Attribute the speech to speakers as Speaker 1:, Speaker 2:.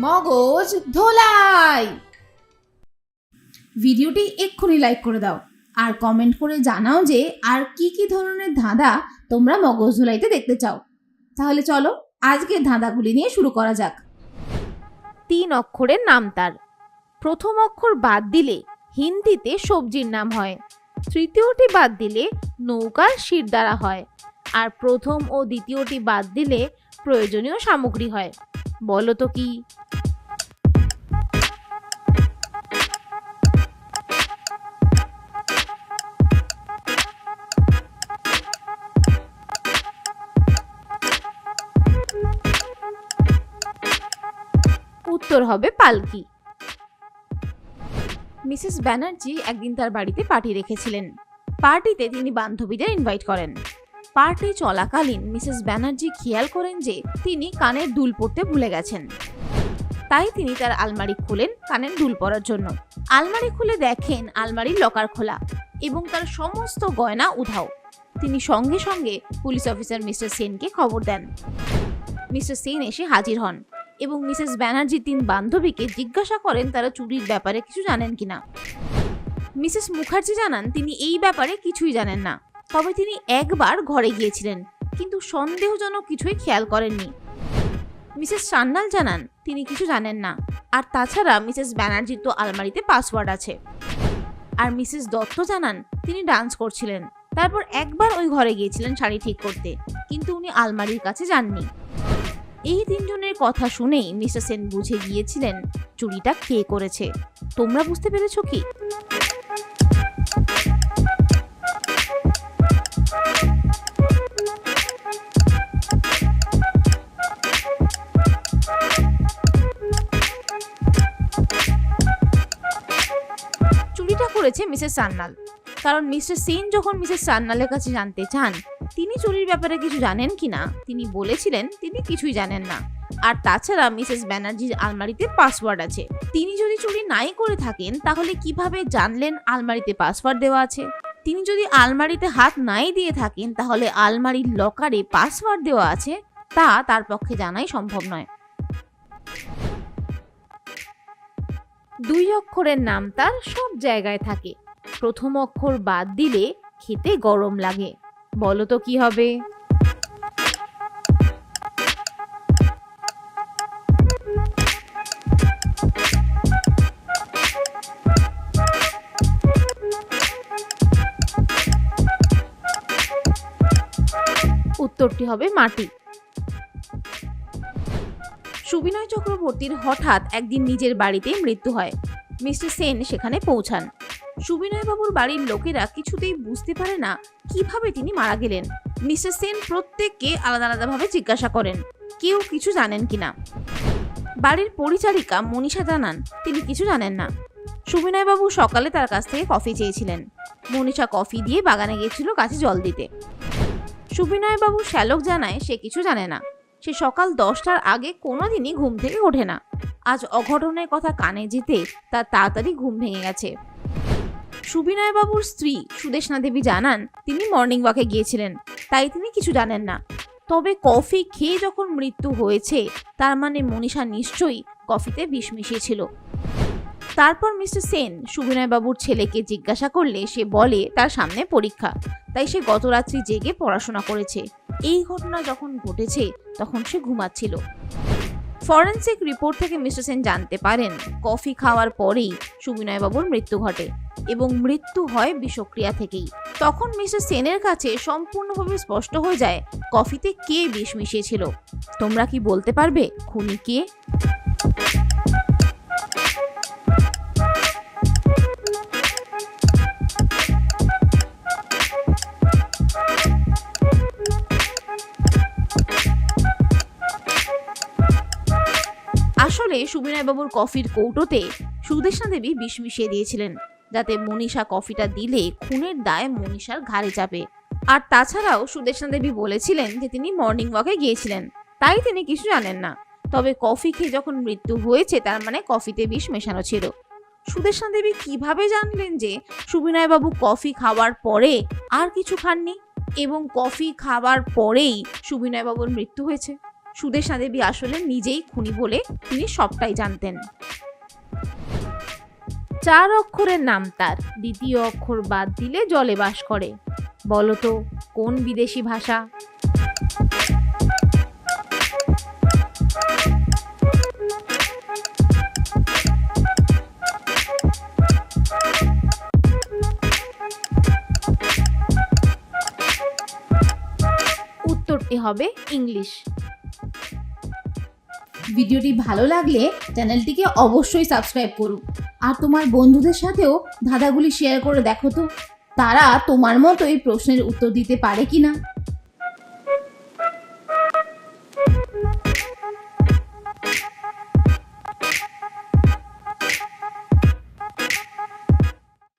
Speaker 1: মগজ ধোলাই। ভিডিওটি এক্ষুনি লাইক করে দাও আর কমেন্ট করে জানাও যে আর কি কি ধরনের ধাঁধা তোমরা মগজ ধোলাইতে দেখতে চাও। তাহলে চলো আজকের ধাঁধাগুলি নিয়ে শুরু করা যাক।
Speaker 2: 3 অক্ষরের নাম তার। প্রথম অক্ষর বাদ দিলে হিন্দিতে সবজির নাম হয়, তৃতীয়টি বাদ দিলে নৌকার শিরদাঁড়া হয়, আর প্রথম ও দ্বিতীয়টি বাদ দিলে প্রয়োজনীয় সামগ্রী হয়। বলো তো কি? উত্তর হবে পালকি। মিসেস ব্যানার্জি একদিন তার বাড়িতে পার্টি রেখেছিলেন। পার্টিতে তিনি বান্ধবীদের ইনভাইট করেন। পার্টি চলাকালীন মিসেস ব্যানার্জি খেয়াল করেন যে তিনি কানের দুল পরতে ভুলে গেছেন। তাই তিনি তার আলমারি খুলেন কানের দুল পরার জন্য। আলমারি খুলে দেখেন আলমারির লকার খোলা এবং তার সমস্ত গয়না উধাও। তিনি সঙ্গে সঙ্গে পুলিশ অফিসার মিস্টার সেনকে খবর দেন। মিস্টার সেন এসে হাজির হন এবং মিসেস ব্যানার্জি 3 বান্ধবীকে জিজ্ঞাসা করেন তারা চুরির ব্যাপারে কিছু জানেন কিনা। মিসেস মুখার্জি জানান তিনি এই ব্যাপারে কিছুই জানেন না, তবে তিনি একবার ঘরে গিয়েছিলেন কিন্তু সন্দেহজনক কিছুই খেয়াল করেননি। মিসেস সান্যাল জানান তিনি কিছু জানেন না, আর তাছাড়া মিসেস ব্যানার্জির তো আলমারিতে পাসওয়ার্ড আছে। আর মিসেস দত্ত জানান তিনি ডান্স করছিলেন, তারপর একবার ওই ঘরে গিয়েছিলেন শাড়ি ঠিক করতে, কিন্তু উনি আলমারির কাছে যাননি। এই 3 জনের কথা শুনেই মিস্টার সেন বুঝে গিয়েছিলেন চুরিটা কে করেছে। তোমরা বুঝতে পেরেছো কি? চুরিটা করেছে মিসেস সান্যাল, কারণ মিস্টার সেন যখন মিসেস সান্যালের কাছে জানতে চান তিনি চুরির ব্যাপারে কিছু জানেন কিনা, তিনি বলেছিলেন তিনি কিছুই জানেন না। আর তাছাড়া মিসেস ব্যানার্জির আলমারিতে পাসওয়ার্ড আছে। তিনি যদি চুরি নাই করে থাকেন তাহলে কিভাবে জানলেন আলমারিতে পাসওয়ার্ড দেওয়া আছে? তিনি যদি আলমারিতে হাত নাই দিয়ে থাকেন তাহলে আলমারির লকারে পাসওয়ার্ড দেওয়া আছে তা তার পক্ষে জানাই সম্ভব নয়। 2 অক্ষরের নাম তার সব জায়গায় থাকে। প্রথম অক্ষর বাদ দিলে খেতে গরম লাগে। বলো তো কি হবে? উত্তরটি হবে মাটি। সুবিনয় চক্রবর্তীর হঠাৎ একদিন নিজের বাড়িতেই মৃত্যু হয়। মিস্টার সেন সেখানে পৌঁছান। সুবিনয় বাবুর বাড়ির লোকেরা কিছুতেই বুঝতে পারে না কিভাবে তিনি মারা গেলেন। মিস্টার সেন প্রত্যেককে আলাদা আলাদাভাবে জিজ্ঞাসা করেন কেউ কিছু জানেন কিনা। বাড়ির পরিচারিকা মনীষা জানান তিনি কিছু জানেন না। সুবিনয় বাবু সকালে তার কাছ থেকে কফি চেয়েছিলেন। মনীষা কফি দিয়ে বাগানে গিয়েছিল গাছে জল দিতে। সুবিনয় বাবু শ্যালক জানায় সে কিছু জানে না। সে সকাল 10টার আগে কোনোদিনই ঘুম থেকে ওঠে না। আজ অঘটনের কথা কানে যেতে তার তাড়াতাড়ি ঘুম ভেঙে গেছে। সুবিনয় বাবুর স্ত্রী সুদেশনা দেবী জানান তিনি মর্নিং ওয়াকে গিয়েছিলেন, তাই তিনি কিছু জানেন না। তবে কফি খেয়ে যখন মৃত্যু হয়েছে তার মানে মনীষা নিশ্চয়ই কফিতে বিষ মিশিয়েছিল। তারপর মিস্টার সেন সুবিনয় বাবুর ছেলেকে জিজ্ঞাসা করলে সে বলে তার সামনে পরীক্ষা, তাই সে গত রাত্রি জেগে পড়াশোনা করেছে। এই ঘটনা যখন ঘটেছে তখন সে ঘুমাচ্ছিল। ফরেনসিক রিপোর্ট থেকে মিস্টার সেন জানতে পারেন কফি খাওয়ার পরেই সুবিনয় বাবুর মৃত্যু ঘটে এবং মৃত্যু হয় বিষক্রিয়া থেকেই। তখন মিস্টার সেনের কাছে সম্পূর্ণভাবে স্পষ্ট হয়ে যায় কফিতে কে বিষ মিশিয়েছিল। তোমরা কি বলতে পারবে খুনি কে? আসলে সুবিনয় বাবুর কফির কৌটোতে সুদেশনা দেবী বিষ মিশিয়ে দিয়েছিলেন যাতে মনীষা কফিটা দিলে খুনের দায় মনীষার ঘাড়ে চাপে। আর তাছাড়াও সুদেশনা দেবী বলেছিলেন যে তিনি মর্নিং ওয়াকে গিয়েছিলেন, তাই তিনি কিছু জানেন না। তবে কফি খেয়ে যখন মৃত্যু হয়েছে তার মানে কফিতে বিষ মেশানো ছিল। সুদেশনা দেবী কিভাবে জানলেন যে সুবিনয় বাবু কফি খাওয়ার পরে আর কিছু খাননি এবং কফি খাওয়ার পরেই সুবিনয় বাবুর মৃত্যু হয়েছে? সুদেশনা দেবী আসলে নিজেই খুনি বলে তিনি সবটাই জানতেন। 4 অক্ষরের নাম তার, দ্বিতীয় অক্ষর বাদ দিলে জলে বাস করে। বলো তো কোন বিদেশি ভাষা? উত্তরটি হবে ইংলিশ।
Speaker 1: ভিডিওটি ভালো লাগলে চ্যানেলটিকে অবশ্যই সাবস্ক্রাইব করুন আর তোমার বন্ধুদের সাথেও ধাঁধাগুলি শেয়ার করে দেখো তো তারা তোমার মতোই প্রশ্নের উত্তর দিতে পারে কিনা।